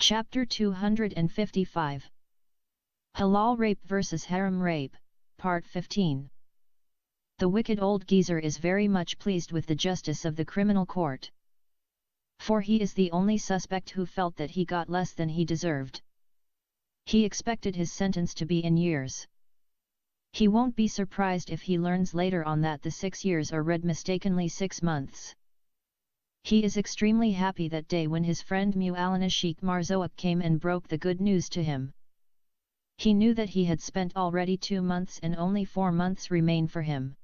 Chapter 255 Halal Rape vs Haram Rape, Part 15. The wicked old geezer is very much pleased with the justice of the criminal court. For he is the only suspect who felt that he got less than he deserved. He expected his sentence to be in years. He won't be surprised if he learns later on that the 6 years are read mistakenly 6 months. He is extremely happy that day when his friend Mu'allana Sheikh Marzouk came and broke the good news to him. He knew that he had spent already 2 months and only 4 months remain for him.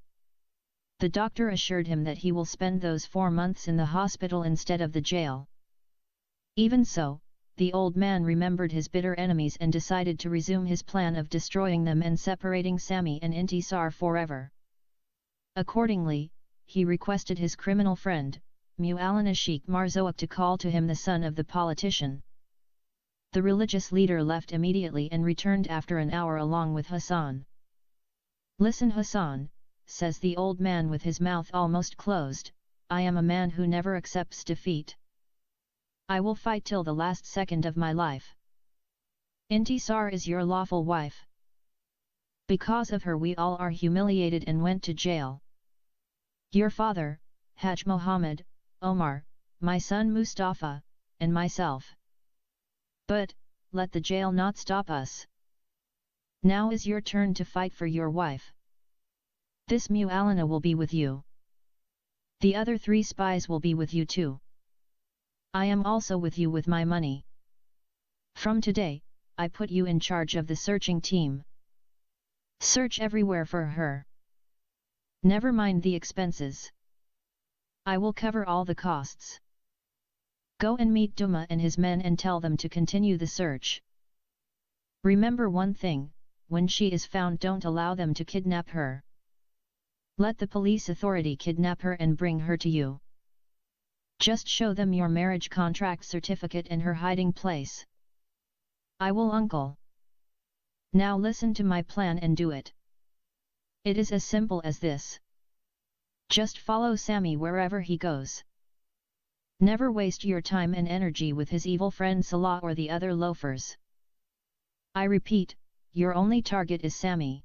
The doctor assured him that he will spend those 4 months in the hospital instead of the jail. Even so, the old man remembered his bitter enemies and decided to resume his plan of destroying them and separating Sami and Intisar forever. Accordingly, he requested his criminal friend, Mu'allana Sheikh Marzouk, to call to him the son of the politician. The religious leader left immediately and returned after an hour along with Hassan. "Listen, Hassan," says the old man with his mouth almost closed, "I am a man who never accepts defeat. I will fight till the last second of my life. Intisar is your lawful wife. Because of her we all are humiliated and went to jail. Your father, Haj Mohammed, Omar, my son Mustafa, and myself. But, let the jail not stop us. Now is your turn to fight for your wife. This Mu'allana will be with you. The other 3 spies will be with you too. I am also with you with my money. From today, I put you in charge of the searching team. Search everywhere for her. Never mind the expenses. I will cover all the costs. Go and meet Duma and his men and tell them to continue the search. Remember one thing, when she is found don't allow them to kidnap her. Let the police authority kidnap her and bring her to you. Just show them your marriage contract certificate and her hiding place." "I will, uncle. Now listen to my plan and do it. It is as simple as this. Just follow Sami wherever he goes. Never waste your time and energy with his evil friend Salah or the other loafers. I repeat, your only target is Sami.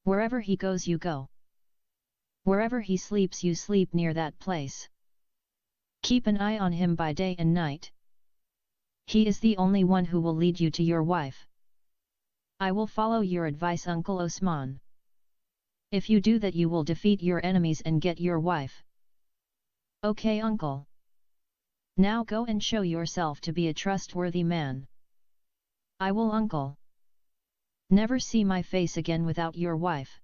Wherever he goes you go. Wherever he sleeps you sleep near that place. Keep an eye on him by day and night. He is the only one who will lead you to your wife. I will follow your advice, Uncle Osman. If you do that you will defeat your enemies and get your wife." "Okay, uncle. Now go and show yourself to be a trustworthy man." "I will, uncle. Never see my face again without your wife."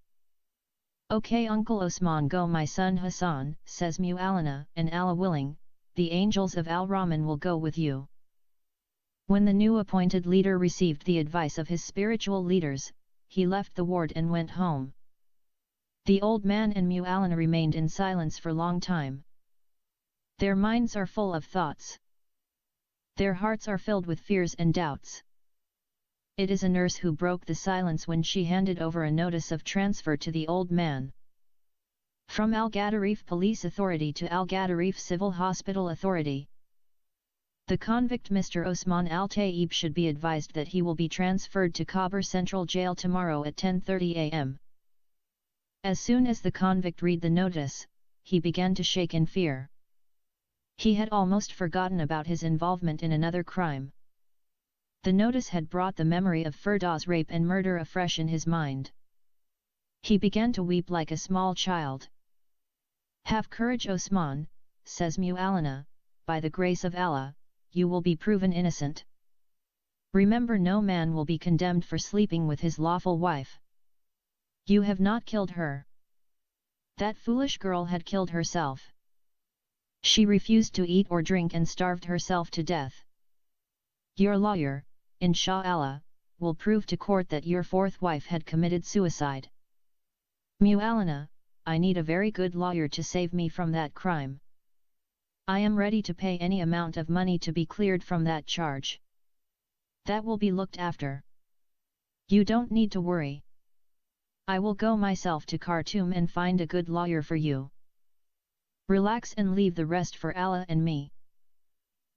"Okay, Uncle Osman, go my son Hassan," says Mu'allana, "and Allah willing, the angels of Al-Rahman will go with you." When the new appointed leader received the advice of his spiritual leaders, he left the ward and went home. The old man and Mu'allana remained in silence for a long time. Their minds are full of thoughts. Their hearts are filled with fears and doubts. It is a nurse who broke the silence when she handed over a notice of transfer to the old man. From Al-Gadarif Police Authority to Al-Gadarif Civil Hospital Authority. The convict Mr. Osman Al-Taib should be advised that he will be transferred to Khabur Central Jail tomorrow at 10:30 a.m. As soon as the convict read the notice, he began to shake in fear. He had almost forgotten about his involvement in another crime. The notice had brought the memory of Firdau's rape and murder afresh in his mind. He began to weep like a small child. "Have courage, Osman," says Mu'allana, "by the grace of Allah, you will be proven innocent. Remember, no man will be condemned for sleeping with his lawful wife. You have not killed her. That foolish girl had killed herself. She refused to eat or drink and starved herself to death. Your lawyer, Insha'Allah, will prove to court that your 4th wife had committed suicide. Mu'allana, I need a very good lawyer to save me from that crime. I am ready to pay any amount of money to be cleared from that charge. That will be looked after. You don't need to worry. I will go myself to Khartoum and find a good lawyer for you. Relax and leave the rest for Allah and me."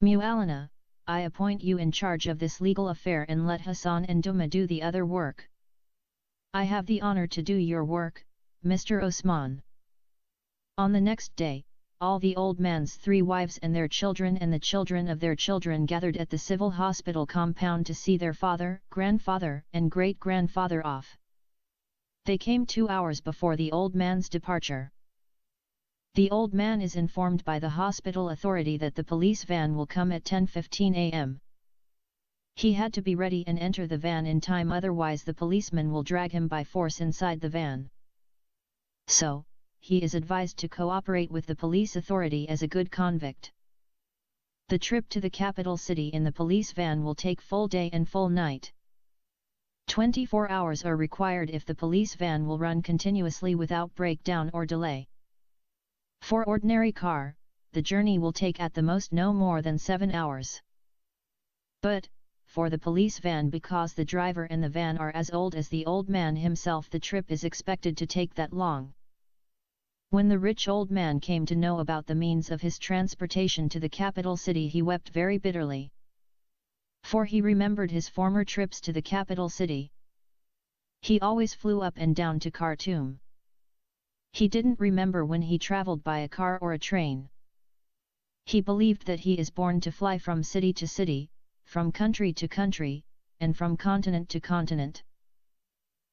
"Mu'allana, I appoint you in charge of this legal affair and let Hassan and Duma do the other work. I have the honor to do your work, Mr. Osman. On the next day, all the old man's 3 wives and their children and the children of their children gathered at the civil hospital compound to see their father, grandfather, and great-grandfather off. They came 2 hours before the old man's departure. The old man is informed by the hospital authority that the police van will come at 10:15 a.m. He had to be ready and enter the van in time, otherwise the policeman will drag him by force inside the van. So, he is advised to cooperate with the police authority as a good convict. The trip to the capital city in the police van will take full day and full night. 24 hours are required if the police van will run continuously without breakdown or delay. For ordinary car, the journey will take at the most no more than 7 hours. But, for the police van, because the driver and the van are as old as the old man himself, the trip is expected to take that long. When the rich old man came to know about the means of his transportation to the capital city, he wept very bitterly. For he remembered his former trips to the capital city. He always flew up and down to Khartoum. He didn't remember when he traveled by a car or a train. He believed that he is born to fly from city to city, from country to country, and from continent to continent.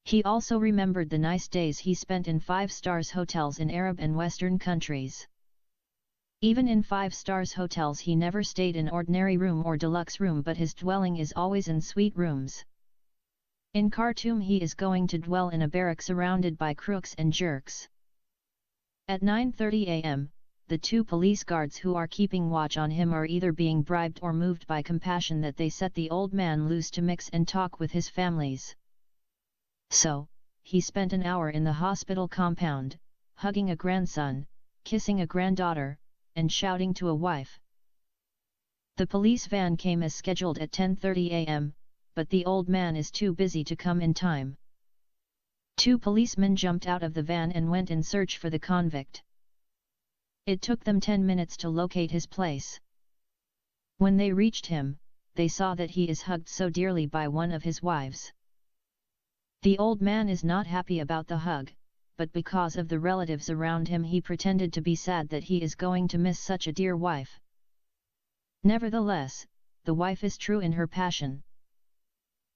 He also remembered the nice days he spent in 5-star hotels in Arab and Western countries. Even in 5-star hotels he never stayed in ordinary room or deluxe room, but his dwelling is always in suite rooms. In Khartoum he is going to dwell in a barrack surrounded by crooks and jerks. At 9:30 a.m., the 2 police guards who are keeping watch on him are either being bribed or moved by compassion that they set the old man loose to mix and talk with his families. So, he spent an hour in the hospital compound, hugging a grandson, kissing a granddaughter, and shouting to a wife. The police van came as scheduled at 10:30 a.m., but the old man is too busy to come in time. 2 policemen jumped out of the van and went in search for the convict. It took them 10 minutes to locate his place. When they reached him, they saw that he is hugged so dearly by one of his wives. The old man is not happy about the hug, but because of the relatives around him he pretended to be sad that he is going to miss such a dear wife. Nevertheless, the wife is true in her passion.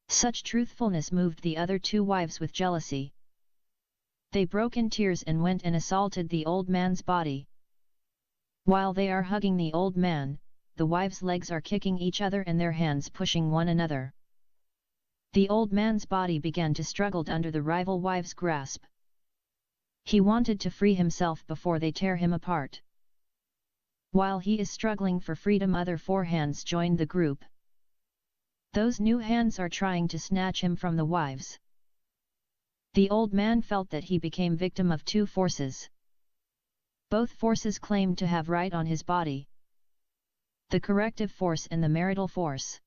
Such truthfulness moved the other 2 wives with jealousy. They broke in tears and went and assaulted the old man's body. While they are hugging the old man, the wives' legs are kicking each other and their hands pushing one another. The old man's body began to struggle under the rival wives' grasp. He wanted to free himself before they tear him apart. While he is struggling for freedom, other 4 hands joined the group. Those new hands are trying to snatch him from the wives. The old man felt that he became victim of 2 forces. Both forces claimed to have right on his body. The corrective force and the marital force.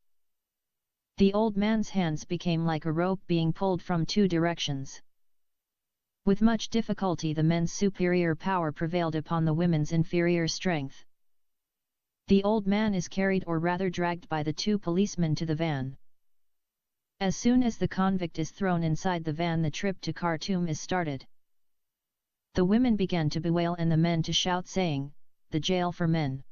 The old man's hands became like a rope being pulled from 2 directions. With much difficulty the men's superior power prevailed upon the women's inferior strength. The old man is carried, or rather dragged, by the 2 policemen to the van. As soon as the convict is thrown inside the van, the trip to Khartoum is started. The women began to bewail and the men to shout, saying, "The jail for men."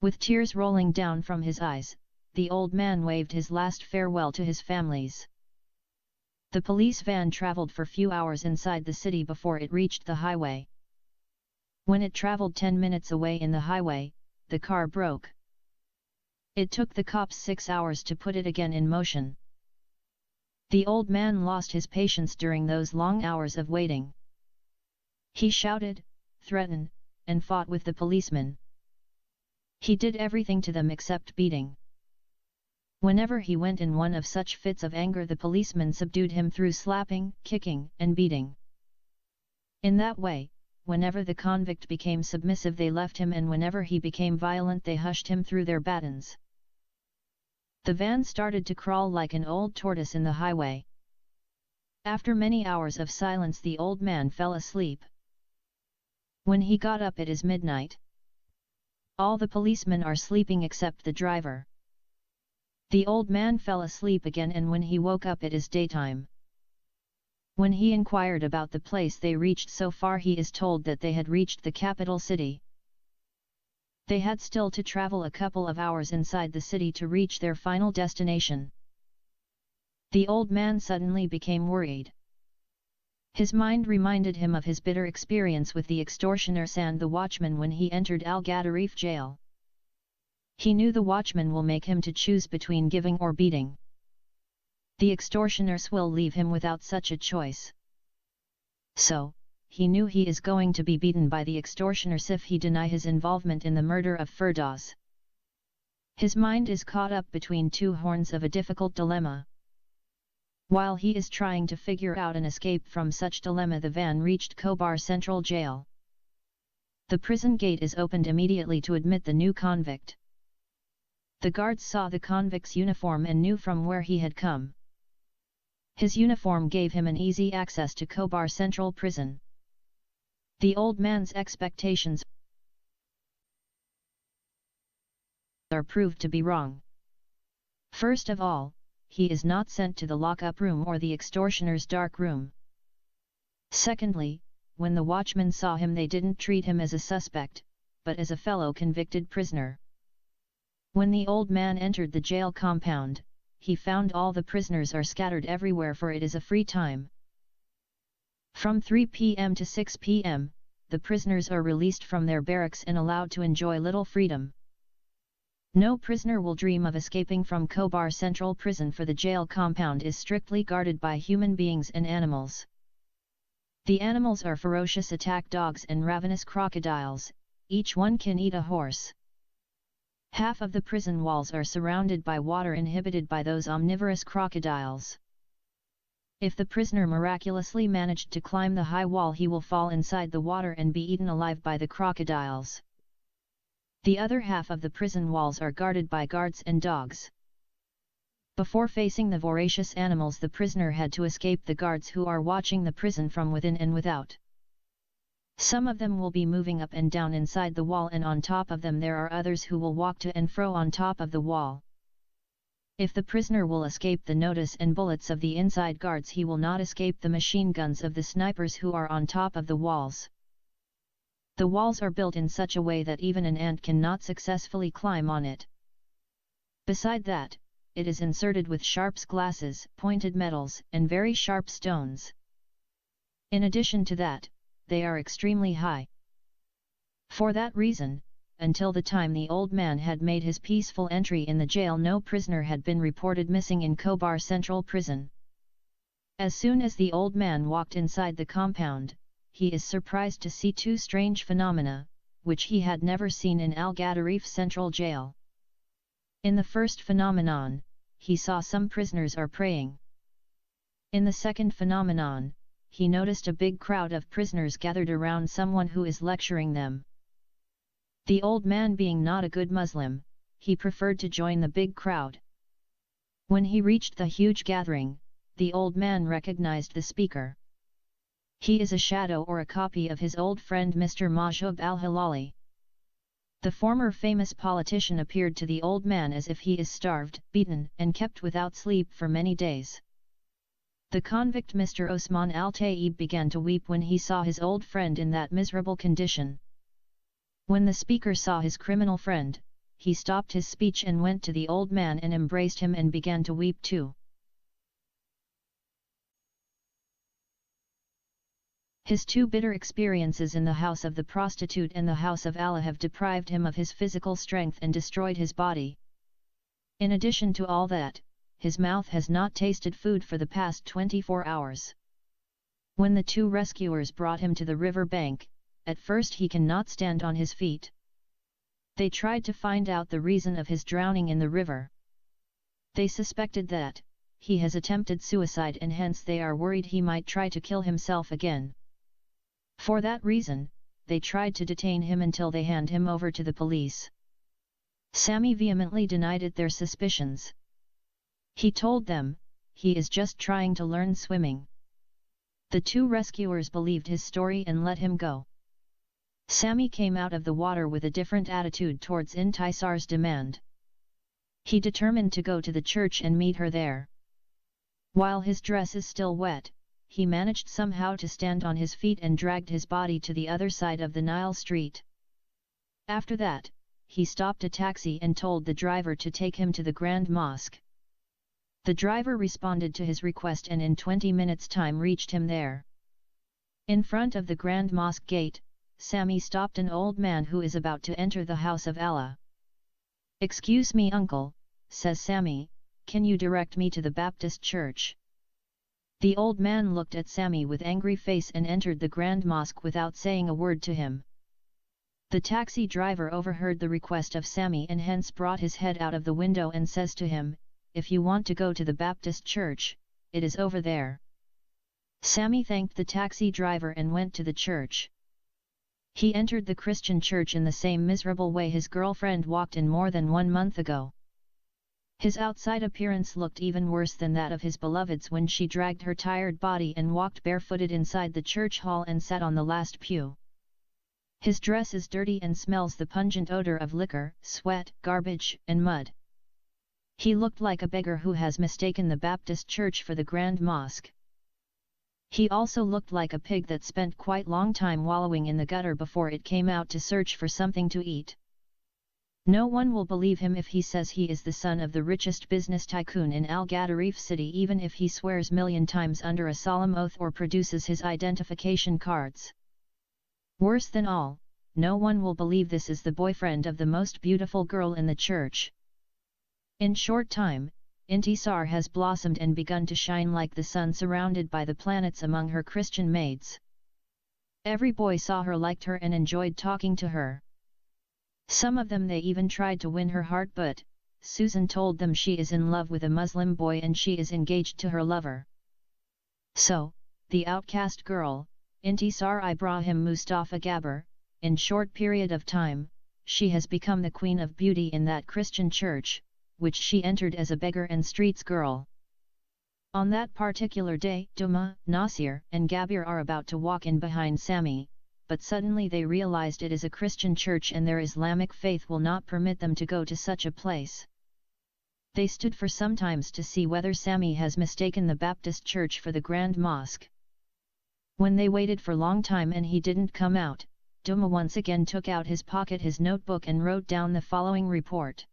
With tears rolling down from his eyes, the old man waved his last farewell to his families. The police van traveled for few hours inside the city before it reached the highway. When it traveled 10 minutes away in the highway, the car broke. It took the cops 6 hours to put it again in motion. The old man lost his patience during those long hours of waiting. He shouted, threatened, and fought with the policemen. He did everything to them except beating. Whenever he went in one of such fits of anger, the policemen subdued him through slapping, kicking, and beating. In that way, whenever the convict became submissive they left him, and whenever he became violent they hushed him through their batons. The van started to crawl like an old tortoise in the highway. After many hours of silence the old man fell asleep. When he got up it is midnight. All the policemen are sleeping except the driver. The old man fell asleep again, and when he woke up it is daytime. When he inquired about the place they reached so far, he is told that they had reached the capital city. They had still to travel a couple of hours inside the city to reach their final destination. The old man suddenly became worried. His mind reminded him of his bitter experience with the extortioners and the watchman when he entered Al-Gadarif jail. He knew the watchman will make him to choose between giving or beating. The extortioners will leave him without such a choice. So, he knew he is going to be beaten by the extortioners if he deny his involvement in the murder of Firdaus. His mind is caught up between two horns of a difficult dilemma. While he is trying to figure out an escape from such dilemma, the van reached Khobar Central Jail. The prison gate is opened immediately to admit the new convict. The guards saw the convict's uniform and knew from where he had come. His uniform gave him an easy access to Khobar Central Prison. The old man's expectations are proved to be wrong. First of all, he is not sent to the lock-up room or the extortioner's dark room. Secondly, when the watchmen saw him, they didn't treat him as a suspect, but as a fellow convicted prisoner. When the old man entered the jail compound, he found all the prisoners are scattered everywhere, for it is a free time. From 3 p.m. to 6 p.m., the prisoners are released from their barracks and allowed to enjoy little freedom. No prisoner will dream of escaping from Khobar Central Prison, for the jail compound is strictly guarded by human beings and animals. The animals are ferocious attack dogs and ravenous crocodiles, each one can eat a horse. Half of the prison walls are surrounded by water inhibited by those omnivorous crocodiles. If the prisoner miraculously managed to climb the high wall, he will fall inside the water and be eaten alive by the crocodiles. The other half of the prison walls are guarded by guards and dogs. Before facing the voracious animals, the prisoner had to escape the guards who are watching the prison from within and without. Some of them will be moving up and down inside the wall, and on top of them there are others who will walk to and fro on top of the wall. If the prisoner will escape the notice and bullets of the inside guards, he will not escape the machine guns of the snipers who are on top of the walls. The walls are built in such a way that even an ant cannot successfully climb on it. Beside that, it is inserted with sharps glasses, pointed metals, and very sharp stones. In addition to that, they are extremely high. For that reason, until the time the old man had made his peaceful entry in the jail, no prisoner had been reported missing in Khobar Central Prison. As soon as the old man walked inside the compound, he is surprised to see two strange phenomena, which he had never seen in Al-Gadarif Central Jail. In the first phenomenon, he saw some prisoners are praying. In the second phenomenon, he noticed a big crowd of prisoners gathered around someone who is lecturing them. The old man, being not a good Muslim, he preferred to join the big crowd. When he reached the huge gathering, the old man recognized the speaker. He is a shadow or a copy of his old friend Mr. Mahjoub al-Halali. The former famous politician appeared to the old man as if he is starved, beaten, and kept without sleep for many days. The convict Mr. Osman al-Tayyib began to weep when he saw his old friend in that miserable condition. When the speaker saw his criminal friend, he stopped his speech and went to the old man and embraced him and began to weep too. His two bitter experiences in the house of the prostitute and the house of Allah have deprived him of his physical strength and destroyed his body. In addition to all that, his mouth has not tasted food for the past 24 hours. When the two rescuers brought him to the river bank, at first he cannot stand on his feet. They tried to find out the reason of his drowning in the river. They suspected that he has attempted suicide, and hence they are worried he might try to kill himself again. For that reason, they tried to detain him until they hand him over to the police. Sami vehemently denied it their suspicions. He told them, he is just trying to learn swimming. The two rescuers believed his story and let him go. Sami came out of the water with a different attitude towards Intisar's demand. He determined to go to the church and meet her there. While his dress is still wet, he managed somehow to stand on his feet and dragged his body to the other side of the Nile Street. After that, he stopped a taxi and told the driver to take him to the Grand Mosque. The driver responded to his request and in 20 minutes' time reached him there. In front of the Grand Mosque gate, Sammy stopped an old man who is about to enter the house of Allah. "Excuse me, uncle," says Sammy, "can you direct me to the Baptist church?" The old man looked at Sammy with angry face and entered the Grand Mosque without saying a word to him. The taxi driver overheard the request of Sammy and hence brought his head out of the window and says to him, "If you want to go to the Baptist church, it is over there." Sammy thanked the taxi driver and went to the church. He entered the Christian church in the same miserable way his girlfriend walked in more than 1 month ago. His outside appearance looked even worse than that of his beloved's when she dragged her tired body and walked barefooted inside the church hall and sat on the last pew. His dress is dirty and smells the pungent odor of liquor, sweat, garbage, and mud. He looked like a beggar who has mistaken the Baptist church for the Grand Mosque. He also looked like a pig that spent quite long time wallowing in the gutter before it came out to search for something to eat. No one will believe him if he says he is the son of the richest business tycoon in Al-Gadarif city, even if he swears 1,000,000 times under a solemn oath or produces his identification cards. Worse than all, no one will believe this is the boyfriend of the most beautiful girl in the church. In short time, Intisar has blossomed and begun to shine like the sun surrounded by the planets among her Christian maids. Every boy saw her, liked her and enjoyed talking to her. Some of them they even tried to win her heart, but Susan told them she is in love with a Muslim boy and she is engaged to her lover. So, the outcast girl, Intisar Ibrahim Mustafa Gabber, in short period of time, she has become the queen of beauty in that Christian church, which she entered as a beggar and streets girl. On that particular day, Duma, Nasir, and Gabir are about to walk in behind Sammy, but suddenly they realized it is a Christian church and their Islamic faith will not permit them to go to such a place. They stood for some time to see whether Sammy has mistaken the Baptist church for the Grand Mosque. When they waited for long time and he didn't come out, Duma once again took out his notebook and wrote down the following report.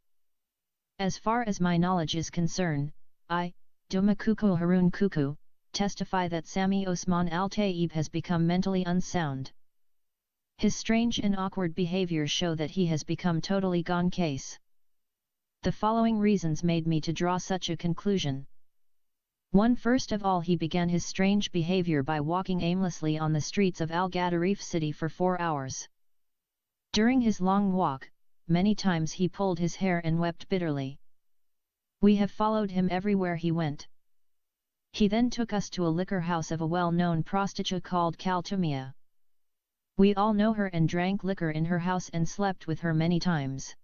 As far as my knowledge is concerned, I, Duma Kuku Harun Kuku, testify that Sammy Osman Al-Taib has become mentally unsound. His strange and awkward behavior show that he has become totally gone case. The following reasons made me to draw such a conclusion. 1. First of all, he began his strange behavior by walking aimlessly on the streets of Al-Gadarif city for 4 hours. During his long walk, many times he pulled his hair and wept bitterly. We have followed him everywhere he went. He then took us to a liquor house of a well-known prostitute called Kaltumia. We all know her and drank liquor in her house and slept with her many times.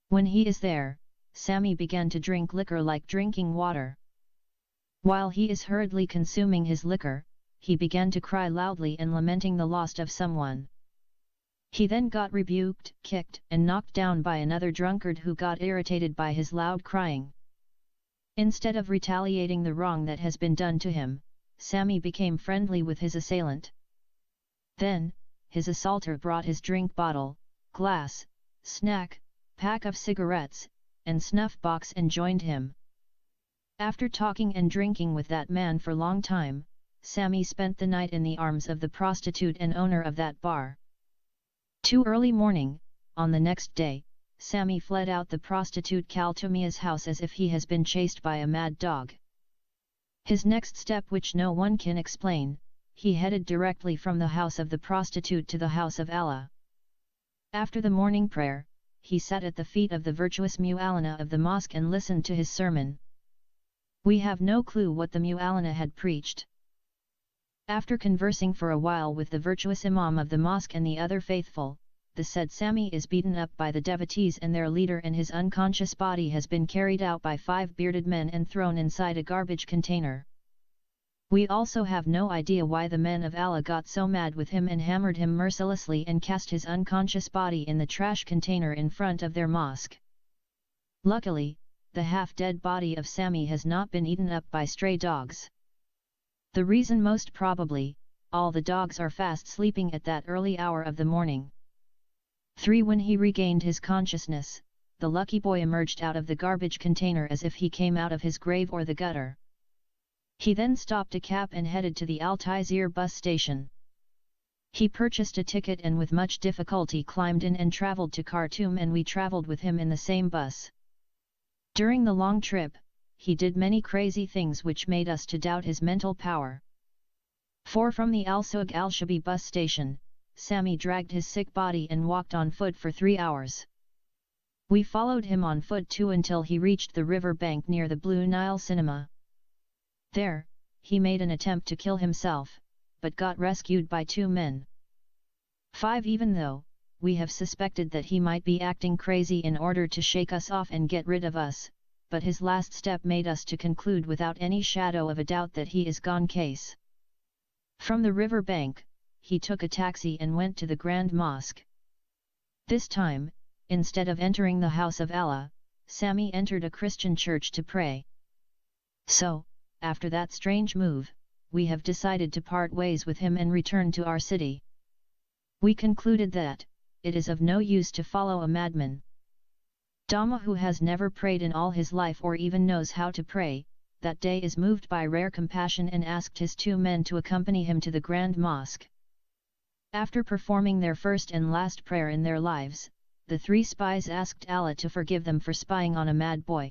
When he is there, Sammy began to drink liquor like drinking water. While he is hurriedly consuming his liquor, he began to cry loudly and lamenting the loss of someone. He then got rebuked, kicked, and knocked down by another drunkard who got irritated by his loud crying. Instead of retaliating the wrong that has been done to him, Sammy became friendly with his assailant. Then, his assaulter brought his drink bottle, glass, snack, pack of cigarettes, and snuff box and joined him. After talking and drinking with that man for long time, Sammy spent the night in the arms of the prostitute and owner of that bar. Too early morning, on the next day, Sammy fled out the prostitute Kaltumia's house as if he has been chased by a mad dog. His next step, which no one can explain, he headed directly from the house of the prostitute to the house of Allah. After the morning prayer, he sat at the feet of the virtuous Mu'allina of the mosque and listened to his sermon. We have no clue what the Mu'allina had preached. After conversing for a while with the virtuous Imam of the mosque and the other faithful, the said Sammy is beaten up by the devotees and their leader, and his unconscious body has been carried out by 5 bearded men and thrown inside a garbage container. We also have no idea why the men of Allah got so mad with him and hammered him mercilessly and cast his unconscious body in the trash container in front of their mosque. Luckily, the half-dead body of Sami has not been eaten up by stray dogs. The reason most probably, all the dogs are fast sleeping at that early hour of the morning. 3. When he regained his consciousness, the lucky boy emerged out of the garbage container as if he came out of his grave or the gutter. He then stopped a cab and headed to the Altizir bus station. He purchased a ticket and with much difficulty climbed in and travelled to Khartoum, and we travelled with him in the same bus. During the long trip, he did many crazy things which made us to doubt his mental power. 4. From the Al-Soug al-Shabi bus station, Sami dragged his sick body and walked on foot for 3 hours. We followed him on foot too until he reached the river bank near the Blue Nile Cinema. There, he made an attempt to kill himself, but got rescued by 2 men. 5. Even though, we have suspected that he might be acting crazy in order to shake us off and get rid of us, but his last step made us to conclude without any shadow of a doubt that he is gone case. From the river bank, he took a taxi and went to the Grand Mosque. This time, instead of entering the house of Allah, Sami entered a Christian church to pray. So, after that strange move, we have decided to part ways with him and return to our city. We concluded that it is of no use to follow a madman. Dhamma, who has never prayed in all his life or even knows how to pray, that day is moved by rare compassion and asked his 2 men to accompany him to the Grand Mosque. After performing their first and last prayer in their lives, the 3 spies asked Allah to forgive them for spying on a mad boy.